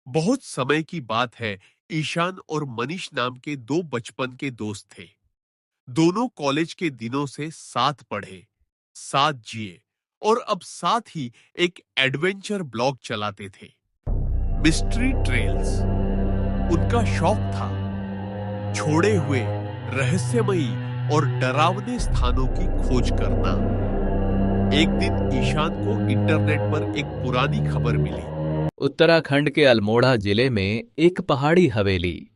बहुत समय की बात है। ईशान और मनीष नाम के दो बचपन के दोस्त थे। दोनों कॉलेज के दिनों से साथ पढ़े, साथ जिए और अब साथ ही एक एडवेंचर ब्लॉग चलाते थे, मिस्ट्री ट्रेल्स। उनका शौक था छोड़े हुए, रहस्यमयी और डरावने स्थानों की खोज करना। एक दिन ईशान को इंटरनेट पर एक पुरानी खबर मिली। उत्तराखंड के अल्मोड़ा जिले में एक पहाड़ी हवेली,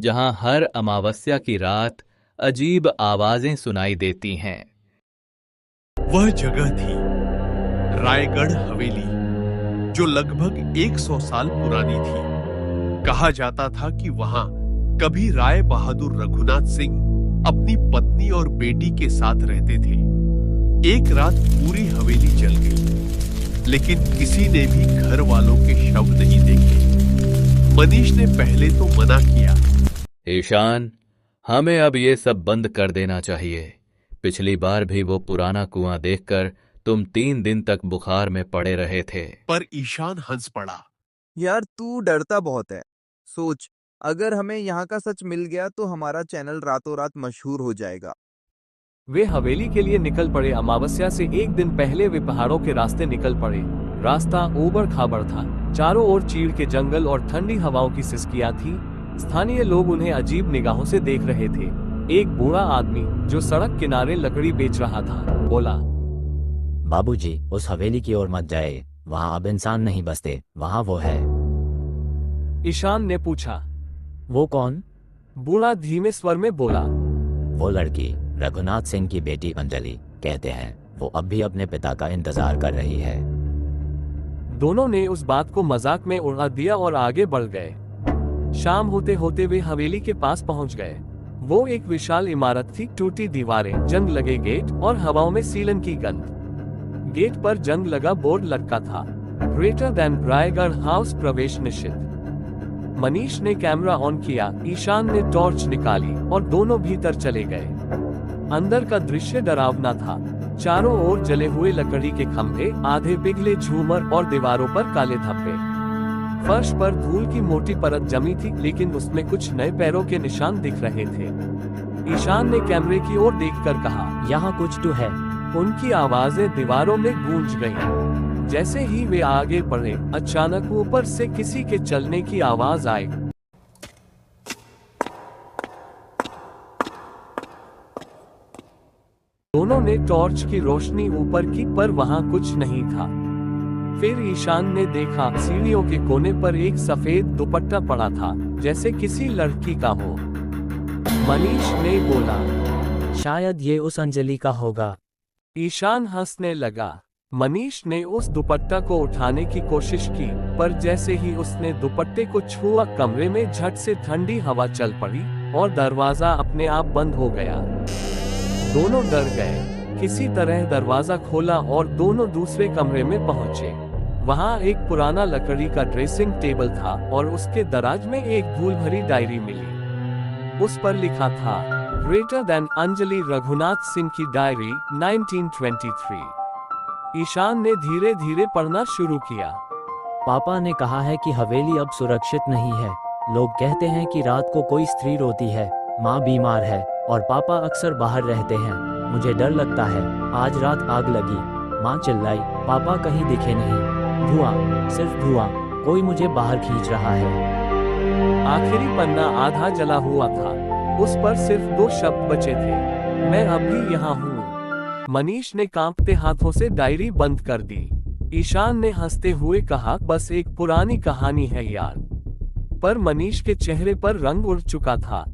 जहां हर अमावस्या की रात अजीब आवाजें सुनाई देती हैं। वह जगह थी रायगढ़ हवेली, जो लगभग 100 साल पुरानी थी। कहा जाता था कि वहां कभी राय बहादुर रघुनाथ सिंह अपनी पत्नी और बेटी के साथ रहते थे। एक रात पूरी हवेली जल गई, लेकिन किसी ने भी घर वालों के शव नहीं देखे। मनीष ने पहले तो मना किया। ईशान, हमें अब ये सब बंद कर देना चाहिए। पिछली बार भी वो पुराना कुआं देखकर तुम 3 दिन तक बुखार में पड़े रहे थे। पर ईशान हंस पड़ा। यार तू डरता बहुत है। सोच, अगर हमें यहाँ का सच मिल गया तो हमारा चैनल रातों रात मशहूर हो जाएगा। वे हवेली के लिए निकल पड़े। अमावस्या से एक दिन पहले वे पहाड़ों के रास्ते निकल पड़े। रास्ता ऊबड़ खाबड़ था, चारों ओर चीड़ के जंगल और ठंडी हवाओं की सिसकियां थी। स्थानीय लोग उन्हें अजीब निगाहों से देख रहे थे। एक बूढ़ा आदमी जो सड़क किनारे लकड़ी बेच रहा था, बोला, बाबूजी, उस हवेली की ओर मत जाए, वहाँ अब इंसान नहीं बसते, वहाँ वो है। ईशान ने पूछा, वो कौन? बूढ़ा धीमे स्वर में बोला, वो लड़की रघुनाथ सिंह की बेटी अंजलि, कहते हैं वो अब भी अपने पिता का इंतजार कर रही है। दोनों ने उस बात को मजाक में उड़ा दिया और आगे बढ़ गए। शाम होते होते वे हवेली के पास पहुंच गए। वो एक विशाल इमारत थी, टूटी दीवारें, जंग लगे गेट और हवाओं में सीलन की गंध। गेट पर जंग लगा बोर्ड लटका था, ग्रेटर देन रायगढ़ हाउस, प्रवेश निषिद्ध। मनीष ने कैमरा ऑन किया, ईशान ने टॉर्च निकाली और दोनों भीतर चले गए। अंदर का दृश्य डरावना था। चारों ओर जले हुए लकड़ी के खंभे, आधे पिघले झूमर और दीवारों पर काले धब्बे। फर्श पर धूल की मोटी परत जमी थी, लेकिन उसमें कुछ नए पैरों के निशान दिख रहे थे। ईशान ने कैमरे की ओर देखकर कहा, यहाँ कुछ तो है। उनकी आवाजें दीवारों में गूंज गईं। जैसे ही वे आगे बढ़े, अचानक ऊपर से किसी के चलने की आवाज आई। दोनों ने टॉर्च की रोशनी ऊपर की, पर वहां कुछ नहीं था। फिर ईशान ने देखा, सीढ़ियों के कोने पर एक सफेद दुपट्टा पड़ा था, जैसे किसी लड़की का हो। मनीष ने बोला, शायद ये उस अंजलि का होगा। ईशान हंसने लगा। मनीष ने उस दुपट्टा को उठाने की कोशिश की, पर जैसे ही उसने दुपट्टे को छुआ, कमरे में झट से ठंडी हवा चल पड़ी और दरवाजा अपने आप बंद हो गया। दोनों डर गए। किसी तरह दरवाजा खोला और दोनों दूसरे कमरे में पहुंचे। वहां एक पुराना लकड़ी का ड्रेसिंग टेबल था और उसके दराज में एक धूल भरी डायरी मिली। उस पर लिखा था, ग्रेटर देन अंजलि रघुनाथ सिंह की डायरी 1923। ईशान ने धीरे धीरे पढ़ना शुरू किया। पापा ने कहा है कि हवेली अब सुरक्षित नहीं है। लोग कहते हैं कि रात को कोई स्त्री रोती है, माँ बीमार है और पापा अक्सर बाहर रहते हैं। मुझे डर लगता है। आज रात आग लगी, माँ चिल्लाई, पापा कहीं दिखे नहीं। धुआं, सिर्फ धुआं, कोई मुझे बाहर खींच रहा है। आखिरी पन्ना आधा जला हुआ था, उस पर सिर्फ 2 शब्द बचे थे, मैं अभी यहाँ हूँ। मनीष ने कांपते हाथों से डायरी बंद कर दी। ईशान ने हंसते हुए कहा, बस एक पुरानी कहानी है यार। पर मनीष के चेहरे पर रंग उड़ चुका था।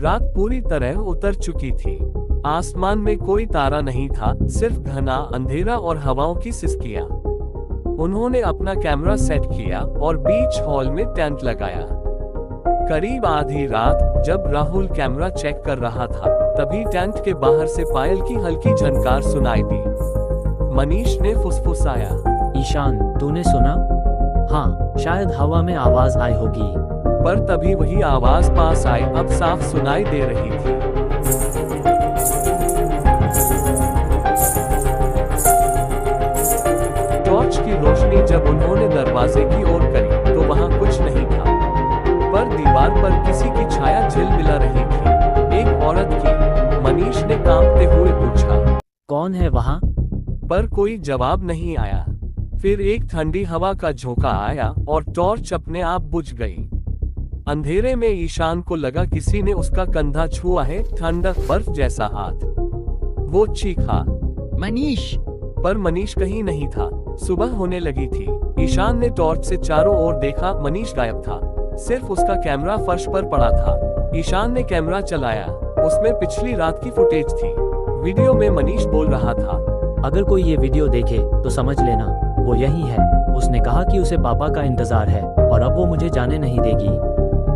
रात पूरी तरह उतर चुकी थी। आसमान में कोई तारा नहीं था, सिर्फ घना अंधेरा और हवाओं की सिसकियां। उन्होंने अपना कैमरा सेट किया और बीच हॉल में टेंट लगाया। करीब आधी रात, जब राहुल कैमरा चेक कर रहा था, तभी टेंट के बाहर से पायल की हल्की झनकार सुनाई दी। मनीष ने फुसफुसाया, ईशान, तूने सुना? हाँ, शायद हवा में आवाज आई होगी। पर तभी वही आवाज पास आई, अब साफ सुनाई दे रही थी। टॉर्च की रोशनी जब उन्होंने दरवाजे की ओर करी, तो वहाँ कुछ नहीं था, पर दीवार पर किसी की छाया झिलमिला रही थी, एक औरत की। मनीष ने कांपते हुए पूछा, कौन है वहाँ? पर कोई जवाब नहीं आया। फिर एक ठंडी हवा का झोंका आया और टॉर्च अपने आप बुझ गई। अंधेरे में ईशान को लगा किसी ने उसका कंधा छुआ है, ठंडक बर्फ जैसा हाथ। वो चीखा, मनीष। पर मनीष कहीं नहीं था। सुबह होने लगी थी। ईशान ने टॉर्च से चारों ओर देखा, मनीष गायब था। सिर्फ उसका कैमरा फर्श पर पड़ा था। ईशान ने कैमरा चलाया, उसमें पिछली रात की फुटेज थी। वीडियो में मनीष बोल रहा था, अगर कोई ये वीडियो देखे तो समझ लेना वो यही है। उसने कहा कि उसे पापा का इंतजार है और अब वो मुझे जाने नहीं देगी।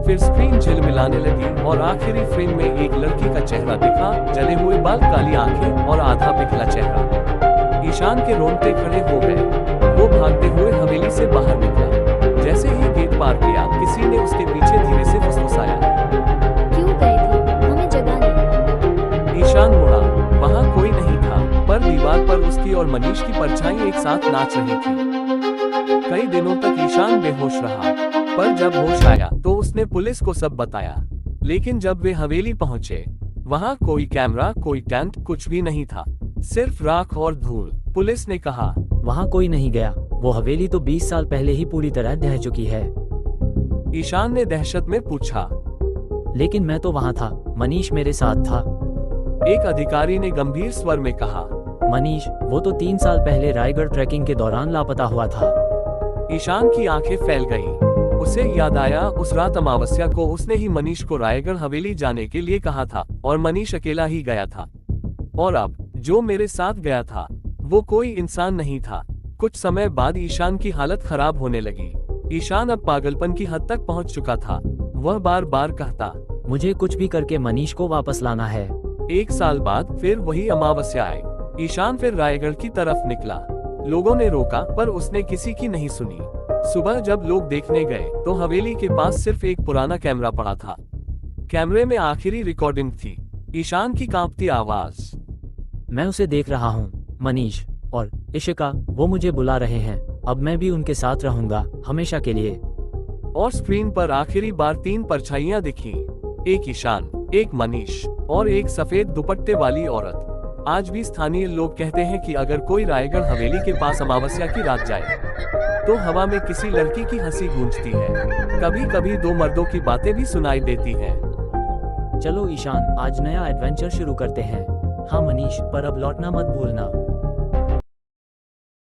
फिर स्क्रीन झिलमिलाने लगी और आखिरी फ्रेम में एक लड़की का चेहरा दिखा, जले हुए बाल, काली आंखें और आधा पिघला चेहरा। ईशान के रोंगटे खड़े हो गए। वो भागते हुए हवेली से बाहर निकला। जैसे ही गेट पार किया, किसी ने उसके पीछे धीरे से फुसफुसाया, क्यों गए थे? हमें जगाने। ईशान मुड़ा, वहाँ कोई नहीं था, पर दीवार पर उसकी और मनीष की परछाई एक साथ नाच रही थी। कई दिनों तक ईशान बेहोश रहा, पर जब होश आया तो उसने पुलिस को सब बताया। लेकिन जब वे हवेली पहुंचे, वहाँ कोई कैमरा, कोई टेंट, कुछ भी नहीं था, सिर्फ राख और धूल। पुलिस ने कहा, वहाँ कोई नहीं गया। वो हवेली तो 20 साल पहले ही पूरी तरह ढह चुकी है। ईशान ने दहशत में पूछा, लेकिन मैं तो वहाँ था, मनीष मेरे साथ था। एक अधिकारी ने गंभीर स्वर में कहा, मनीष वो तो 3 साल पहले रायगढ़ ट्रैकिंग के दौरान लापता हुआ था। ईशान की आंखें फैल गईं। उसे याद आया, उस रात अमावस्या को उसने ही मनीष को रायगढ़ हवेली जाने के लिए कहा था और मनीष अकेला ही गया था। और अब जो मेरे साथ गया था वो कोई इंसान नहीं था। कुछ समय बाद ईशान की हालत खराब होने लगी। ईशान अब पागलपन की हद तक पहुंच चुका था। वह बार बार कहता, मुझे कुछ भी करके मनीष को वापस लाना है। 1 साल बाद फिर वही अमावस्या आई। ईशान फिर रायगढ़ की तरफ निकला। लोगों ने रोका, पर उसने किसी की नहीं सुनी। सुबह जब लोग देखने गए तो हवेली के पास सिर्फ एक पुराना कैमरा पड़ा था। कैमरे में आखिरी रिकॉर्डिंग थी। ईशान की कांपती आवाज, मैं उसे देख रहा हूँ। मनीष और इशिका वो मुझे बुला रहे हैं। अब मैं भी उनके साथ रहूंगा हमेशा के लिए। और स्क्रीन पर आखिरी बार 3 परछाइयां दिखी, एक ईशान, एक मनीष और एक सफेद दुपट्टे वाली औरत। आज भी स्थानीय लोग कहते हैं कि अगर कोई रायगढ़ हवेली के पास अमावस्या की रात जाए तो हवा में किसी लड़की की हंसी गूंजती है। कभी कभी 2 मर्दों की बातें भी सुनाई देती हैं। चलो ईशान, आज नया एडवेंचर शुरू करते हैं। हाँ मनीष, पर अब लौटना मत भूलना।